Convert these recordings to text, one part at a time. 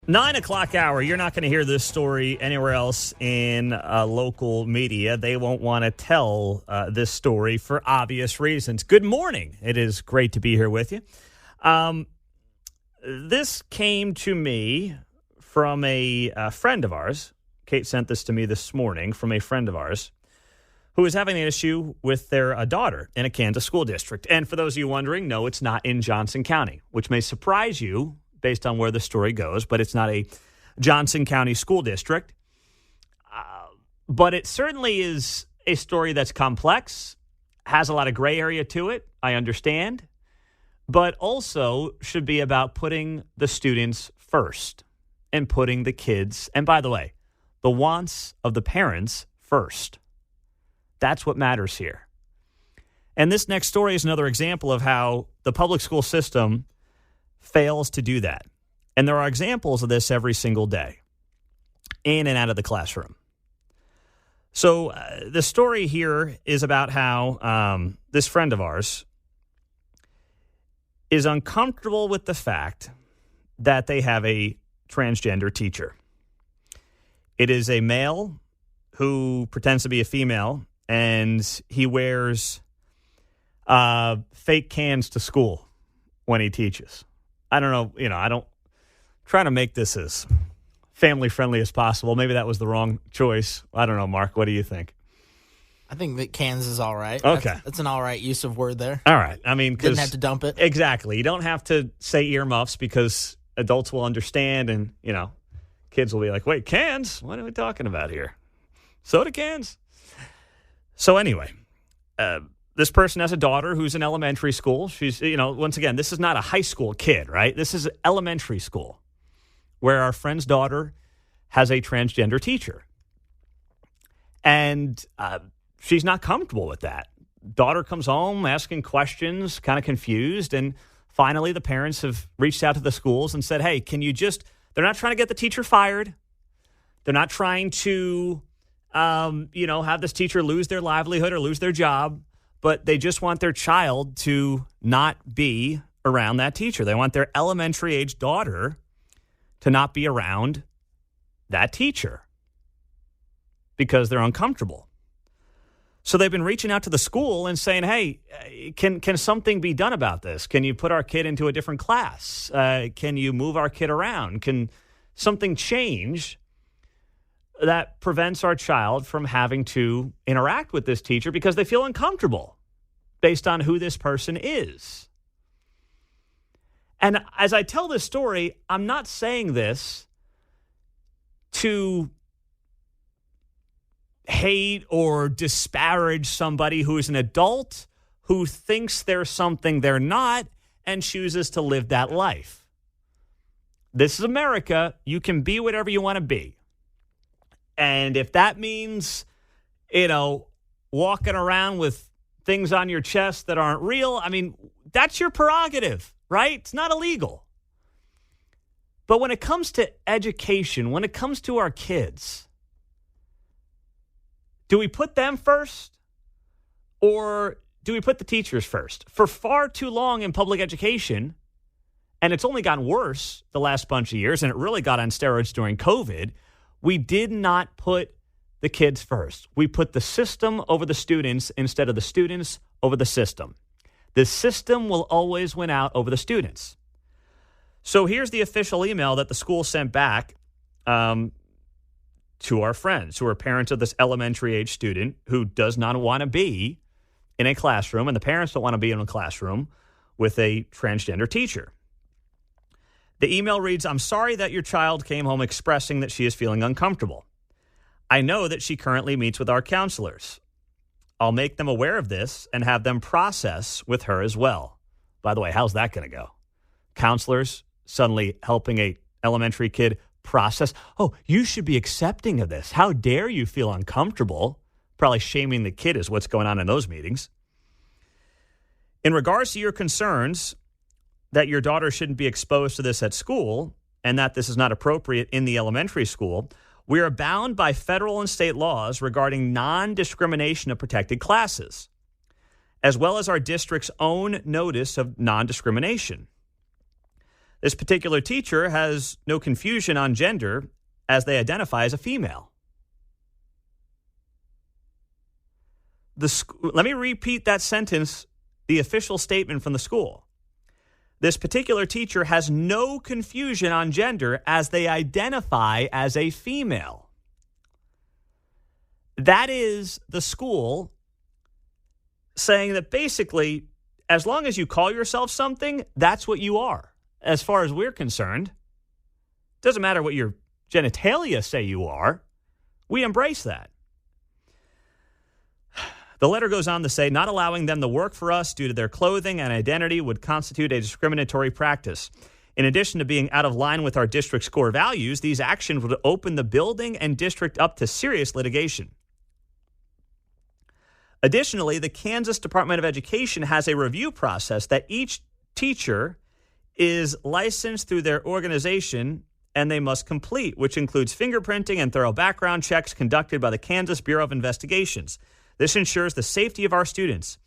9 o'clock hour. You're not going to hear this story anywhere else in local media. They won't want to tell this story for obvious reasons. Good morning. It is great to be here with you. This came to me from a friend of ours. Kate sent this to me this morning from a friend of ours who is having an issue with their daughter in a Kansas school district. And for those of you wondering, no, it's not in Johnson County, which may surprise you based on where the story goes, but it's not a Johnson County school district. But it certainly is a story that's complex, has a lot of gray area to it, I understand, but also should be about putting the students first and putting the kids, and by the way, the wants of the parents first. That's what matters here. And this next story is another example of how the public school system fails to do that. And there are examples of this every single day, in and out of the classroom. So the story here is about how this friend of ours is uncomfortable with the fact that they have a transgender teacher. It is a male who pretends to be a female, and he wears fake cans to school when he teaches. I don't know, trying to make this as family-friendly as possible. Maybe that was the wrong choice. I don't know, Mark. What do you think? I think that cans is all right. Okay. That's an all right use of word there. All right. I mean, didn't have to dump it. Exactly. You don't have to say earmuffs because adults will understand and, kids will be like, wait, cans? What are we talking about here? Soda cans? So anyway, this person has a daughter who's in elementary school. She's, once again, this is not a high school kid, right? This is elementary school where our friend's daughter has a transgender teacher. And she's not comfortable with that. Daughter comes home asking questions, kind of confused. And finally, the parents have reached out to the schools and said, hey, can you they're not trying to get the teacher fired. They're not trying to, have this teacher lose their livelihood or lose their job. But they just want their child to not be around that teacher. They want their elementary-age daughter to not be around that teacher because they're uncomfortable. So they've been reaching out to the school and saying, hey, can something be done about this? Can you put our kid into a different class? Can you move our kid around? Can something change that prevents our child from having to interact with this teacher because they feel uncomfortable based on who this person is? And as I tell this story, I'm not saying this to hate or disparage somebody who is an adult who thinks they're something they're not and chooses to live that life. This is America. You can be whatever you want to be. And if that means, walking around with things on your chest that aren't real, that's your prerogative, right? It's not illegal. But when it comes to education, when it comes to our kids, do we put them first or do we put the teachers first? For far too long in public education, and it's only gotten worse the last bunch of years, and it really got on steroids during COVID, we did not put the kids first. We put the system over the students instead of the students over the system. The system will always win out over the students. So here's the official email that the school sent back to our friends who are parents of this elementary age student who does not want to be in a classroom, and the parents don't want to be in a classroom with a transgender teacher. The email reads, I'm sorry that your child came home expressing that she is feeling uncomfortable. I know that she currently meets with our counselors. I'll make them aware of this and have them process with her as well. By the way, how's that going to go? Counselors suddenly helping a elementary kid process. Oh, you should be accepting of this. How dare you feel uncomfortable? Probably shaming the kid is what's going on in those meetings. In regards to your concerns that your daughter shouldn't be exposed to this at school and that this is not appropriate in the elementary school, we are bound by federal and state laws regarding non-discrimination of protected classes, as well as our district's own notice of non-discrimination. This particular teacher has no confusion on gender as they identify as a female. Let me repeat that sentence, the official statement from the school. This particular teacher has no confusion on gender as they identify as a female. That is the school saying that basically, as long as you call yourself something, that's what you are. As far as we're concerned, doesn't matter what your genitalia say you are. We embrace that. The letter goes on to say, not allowing them to work for us due to their clothing and identity would constitute a discriminatory practice. In addition to being out of line with our district's core values, these actions would open the building and district up to serious litigation. Additionally, the Kansas Department of Education has a review process that each teacher is licensed through their organization and they must complete, which includes fingerprinting and thorough background checks conducted by the Kansas Bureau of Investigations. This ensures the safety of our students.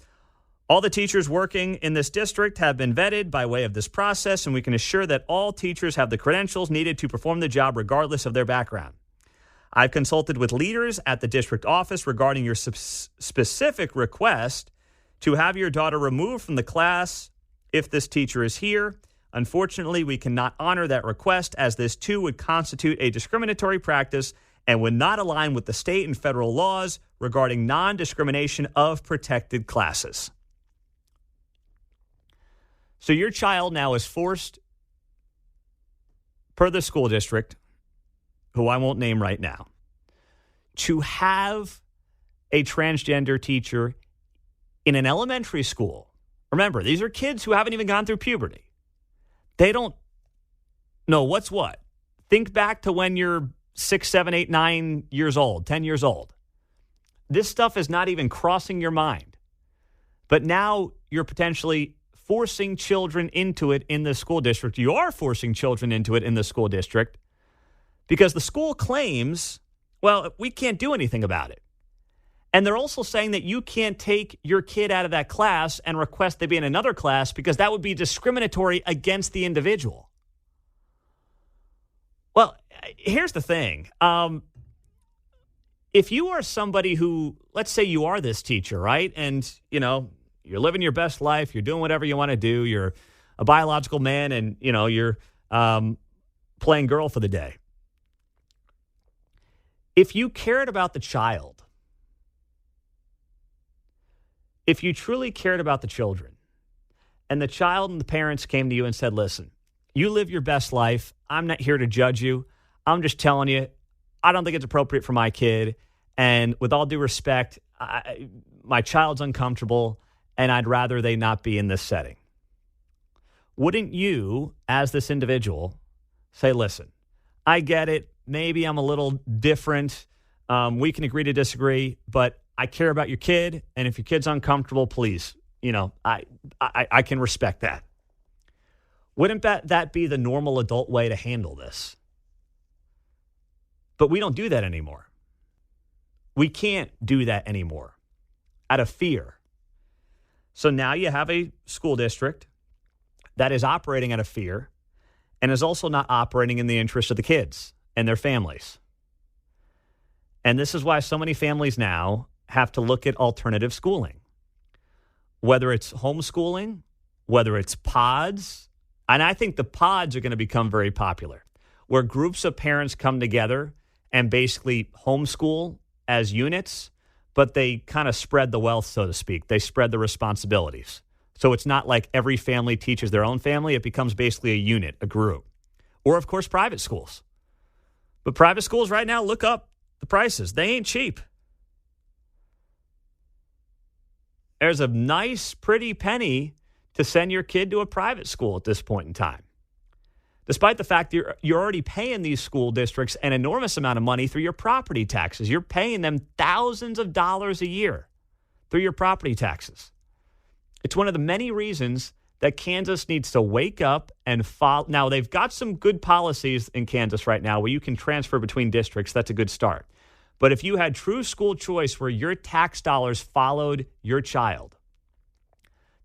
All the teachers working in this district have been vetted by way of this process, and we can assure that all teachers have the credentials needed to perform the job regardless of their background. I've consulted with leaders at the district office regarding your specific request to have your daughter removed from the class if this teacher is here. Unfortunately, we cannot honor that request as this too would constitute a discriminatory practice and would not align with the state and federal laws regarding non-discrimination of protected classes. So your child now is forced, per the school district, who I won't name right now, to have a transgender teacher in an elementary school. Remember, these are kids who haven't even gone through puberty. They don't know what's what. Think back to when you're 6, 7, 8, 9 years old, 10 years old. This stuff is not even crossing your mind. But now you're potentially forcing children into it in the school district. You are forcing children into it in the school district because the school claims, well, we can't do anything about it. And they're also saying that you can't take your kid out of that class and request they be in another class because that would be discriminatory against the individual. Well, here's the thing. If you are somebody who, let's say you are this teacher, right? And, you're living your best life. You're doing whatever you want to do. You're a biological man and, you're playing girl for the day. If you cared about the child, if you truly cared about the children, and the child and the parents came to you and said, listen, you live your best life. I'm not here to judge you. I'm just telling you, I don't think it's appropriate for my kid. And with all due respect, my child's uncomfortable, and I'd rather they not be in this setting. Wouldn't you, as this individual, say, listen, I get it. Maybe I'm a little different. We can agree to disagree, but I care about your kid. And if your kid's uncomfortable, please, I can respect that. Wouldn't that be the normal adult way to handle this? But we don't do that anymore. We can't do that anymore out of fear. So now you have a school district that is operating out of fear and is also not operating in the interest of the kids and their families. And this is why so many families now have to look at alternative schooling, whether it's homeschooling, whether it's pods. And I think the pods are going to become very popular, where groups of parents come together and basically homeschool as units, but they kind of spread the wealth, so to speak. They spread the responsibilities. So it's not like every family teaches their own family. It becomes basically a unit, a group. Or, of course, private schools. But private schools right now, look up the prices. They ain't cheap. There's a nice, pretty penny to send your kid to a private school at this point in time. Despite the fact that you're already paying these school districts an enormous amount of money through your property taxes. You're paying them thousands of dollars a year through your property taxes. It's one of the many reasons that Kansas needs to wake up and follow. Now, they've got some good policies in Kansas right now where you can transfer between districts. That's a good start. But if you had true school choice where your tax dollars followed your child,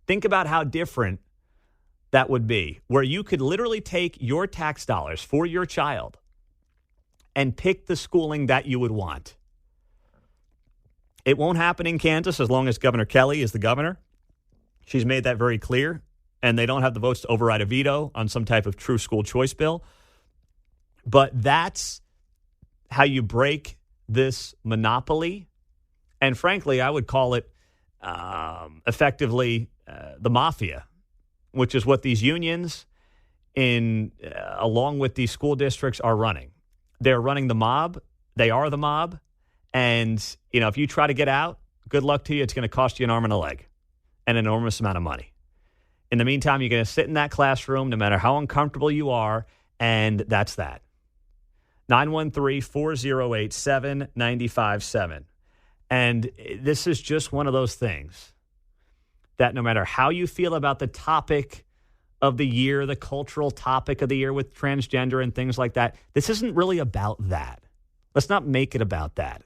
think about how different that would be, where you could literally take your tax dollars for your child and pick the schooling that you would want. It won't happen in Kansas as long as Governor Kelly is the governor. She's made that very clear, and they don't have the votes to override a veto on some type of true school choice bill. But that's how you break this monopoly. And frankly, I would call it effectively the mafia, which is what these unions along with these school districts are running. They're running the mob. They are the mob. And, if you try to get out, good luck to you. It's going to cost you an arm and a leg and an enormous amount of money. In the meantime, you're going to sit in that classroom no matter how uncomfortable you are, and that's that. 913-408-7957. And this is just one of those things that no matter how you feel about the topic of the year, the cultural topic of the year with transgender and things like that, this isn't really about that. Let's not make it about that.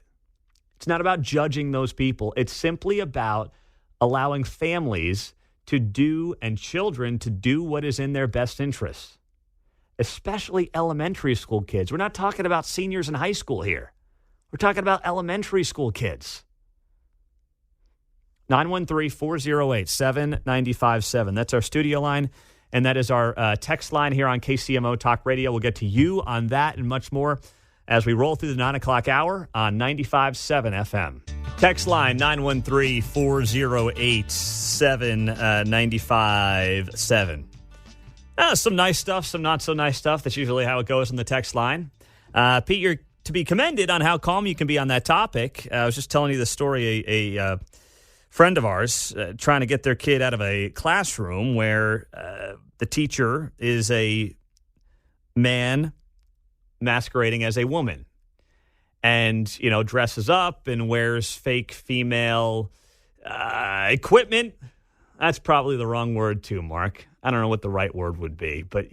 It's not about judging those people. It's simply about allowing families to do and children to do what is in their best interests, especially elementary school kids. We're not talking about seniors in high school here. We're talking about elementary school kids. 913-408-7957. That's our studio line, and that is our text line here on KCMO Talk Radio. We'll get to you on that and much more as we roll through the 9 o'clock hour on 95.7 FM. Text line 913-408-7957. Some nice stuff, some not so nice stuff. That's usually how it goes on the text line. Pete, you're to be commended on how calm you can be on that topic. I was just telling you the story, a friend of ours trying to get their kid out of a classroom where the teacher is a man masquerading as a woman and, dresses up and wears fake female equipment. That's probably the wrong word too, Mark. I don't know what the right word would be, but,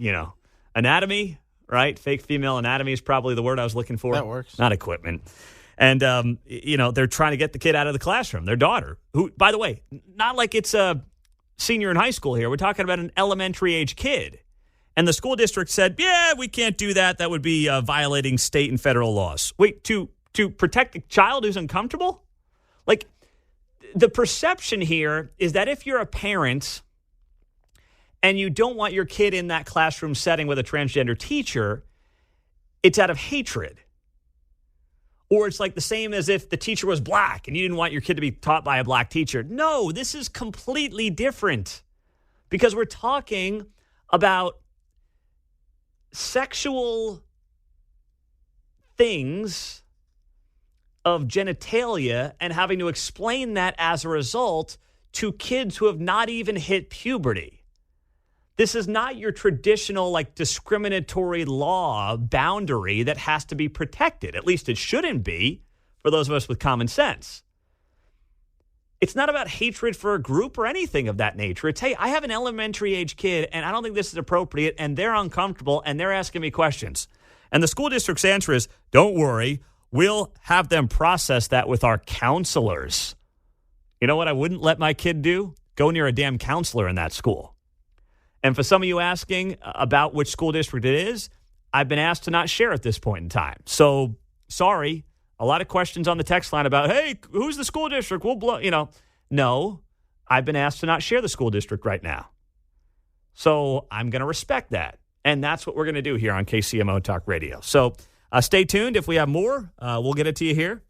anatomy, right? Fake female anatomy is probably the word I was looking for. That works. Not equipment. And, they're trying to get the kid out of the classroom, their daughter, who, by the way, not like it's a senior in high school here. We're talking about an elementary age kid. And the school district said, yeah, we can't do that. That would be violating state and federal laws. Wait, to protect a child who's uncomfortable? Like, the perception here is that if you're a parent and you don't want your kid in that classroom setting with a transgender teacher, it's out of hatred. Or it's like the same as if the teacher was black and you didn't want your kid to be taught by a black teacher. No, this is completely different because we're talking about sexual things of genitalia and having to explain that as a result to kids who have not even hit puberty. This is not your traditional, discriminatory law boundary that has to be protected. At least it shouldn't be for those of us with common sense. It's not about hatred for a group or anything of that nature. It's, hey, I have an elementary age kid, and I don't think this is appropriate, and they're uncomfortable, and they're asking me questions. And the school district's answer is, don't worry, we'll have them process that with our counselors. You know what I wouldn't let my kid do? Go near a damn counselor in that school. And for some of you asking about which school district it is, I've been asked to not share at this point in time. So, sorry. A lot of questions on the text line about, hey, who's the school district? We'll blow, No, I've been asked to not share the school district right now. So I'm going to respect that. And that's what we're going to do here on KCMO Talk Radio. So stay tuned. If we have more, we'll get it to you here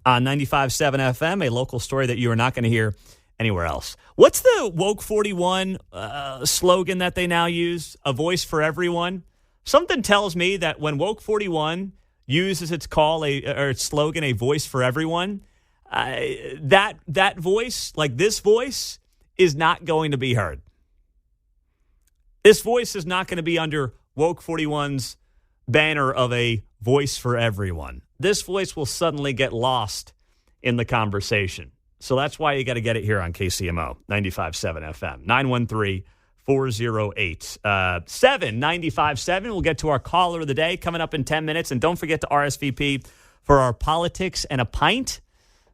on 95.7 FM, a local story that you are not going to hear anywhere else. What's the Woke 41 slogan that they now use? A voice for everyone? Something tells me that when Woke 41 uses its its slogan, a voice for everyone, that voice, like this voice, is not going to be heard. This voice is not going to be under Woke 41's banner of a voice for everyone. This voice will suddenly get lost in the conversation. So that's why you got to get it here on KCMO 95.7 FM. 913-408-7957. We'll get to our caller of the day coming up in 10 minutes. And don't forget to RSVP for our Politics and a Pint.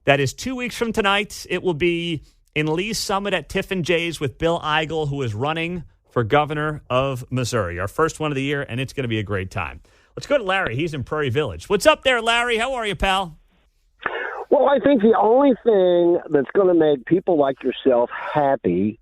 That is 2 weeks from tonight. It will be in Lee's Summit at Tiff and Jay's with Bill Eigel, who is running for governor of Missouri. Our first one of the year, and it's going to be a great time. Let's go to Larry. He's in Prairie Village. What's up there, Larry? How are you, pal? Well, I think the only thing that's going to make people like yourself happy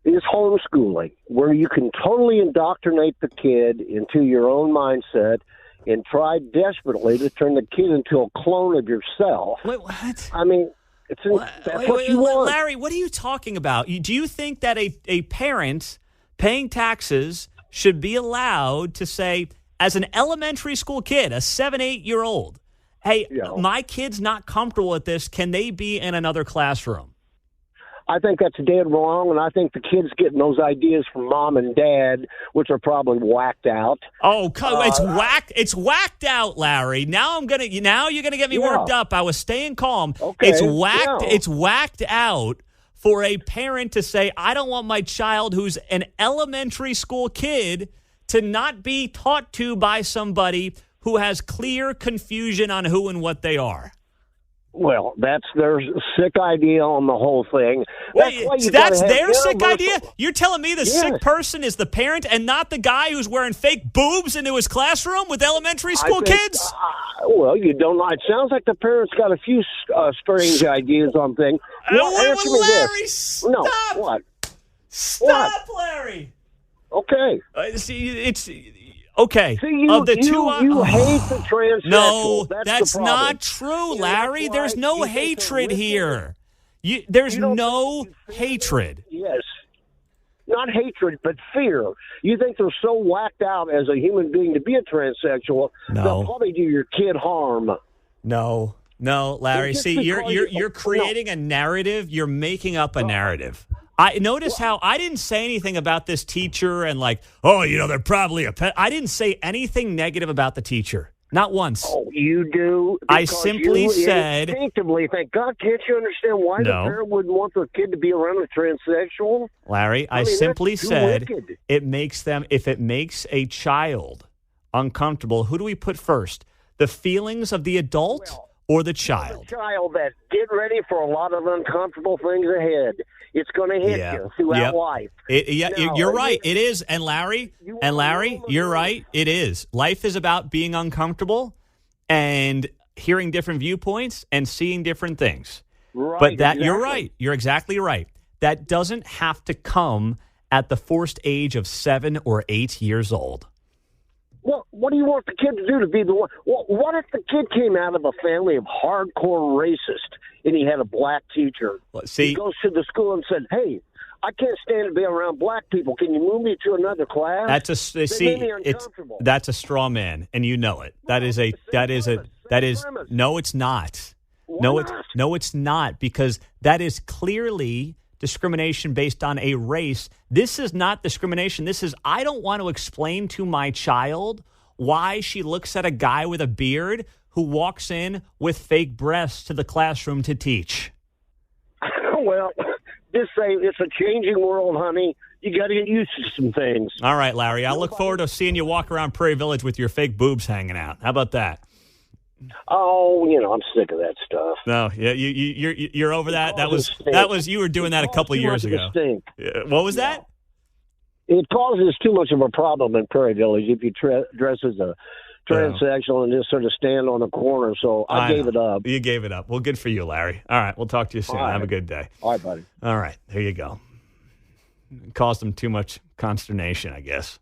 is homeschooling, where you can totally indoctrinate the kid into your own mindset and try desperately to turn the kid into a clone of yourself. Wait, what? I mean, that's what you want. Larry, what are you talking about? Do you think that a parent paying taxes should be allowed to say, as an elementary school kid, a 7, 8-year-old, hey, my kid's not comfortable with this. Can they be in another classroom? I think that's dead wrong, and I think the kid's getting those ideas from mom and dad, which are probably whacked out. Oh, it's whacked out, Larry. Now you're gonna get me worked up. I was staying calm. Okay. It's whacked out for a parent to say, I don't want my child who's an elementary school kid to not be taught to by somebody who has clear confusion on who and what they are. Well, that's their sick idea on the whole thing. That's their sick idea? You're telling me the sick person is the parent and not the guy who's wearing fake boobs into his classroom with elementary school kids? Well, you don't know. It sounds like the parents got a few strange ideas on things. Larry, stop! No, what? Stop, Larry! Okay. It's... Okay. See, you hate the transsexual. No, that's not true, Larry. There's no hatred here. There's no hatred. Yes. Not hatred, but fear. You think they're so whacked out as a human being to be a transsexual, they'll probably do your kid harm. No, Larry. See, you're creating a narrative. You're making up a narrative. I notice how I didn't say anything about this teacher and they're probably a pet. I didn't say anything negative about the teacher. Not once. Oh, you do? I simply said... Instinctively think, God, can't you understand why the parent wouldn't want their kid to be around a transsexual? Larry, I simply said it makes them... If it makes a child uncomfortable, who do we put first? The feelings of the adult or the child? The child that get ready for a lot of uncomfortable things ahead. It's going to hit you throughout life. You're right. It is. And Larry, you're right. It is. Life is about being uncomfortable and hearing different viewpoints and seeing different things. Right. But you're right. You're exactly right. That doesn't have to come at the forced age of 7 or 8 years old. Well, what do you want the kid to do to be the one? Well, what if the kid came out of a family of hardcore racist and he had a black teacher? He goes to the school and said, hey, I can't stand to be around black people. Can you move me to another class? That's a straw man, and you know it. No, it's not. No, it's not, because that is clearly discrimination based on a race. This is not discrimination. This is, I don't want to explain to my child why she looks at a guy with a beard who walks in with fake breasts to the classroom to teach. Well, just say it's a changing world, honey. You got to get used to some things. All right, Larry. I look forward to seeing you walk around Prairie Village with your fake boobs hanging out. How about that? Oh, I'm sick of that stuff. No, yeah, you're over that. That was you were doing that a couple of years ago. What was that? It causes too much of a problem in Prairie Village if you dress as a transsexual and just sort of stand on a corner. So I gave it up. You gave it up. Well, good for you, Larry. All right, we'll talk to you soon. Have a good day. All right, buddy. All right, there you go. Caused them too much consternation, I guess.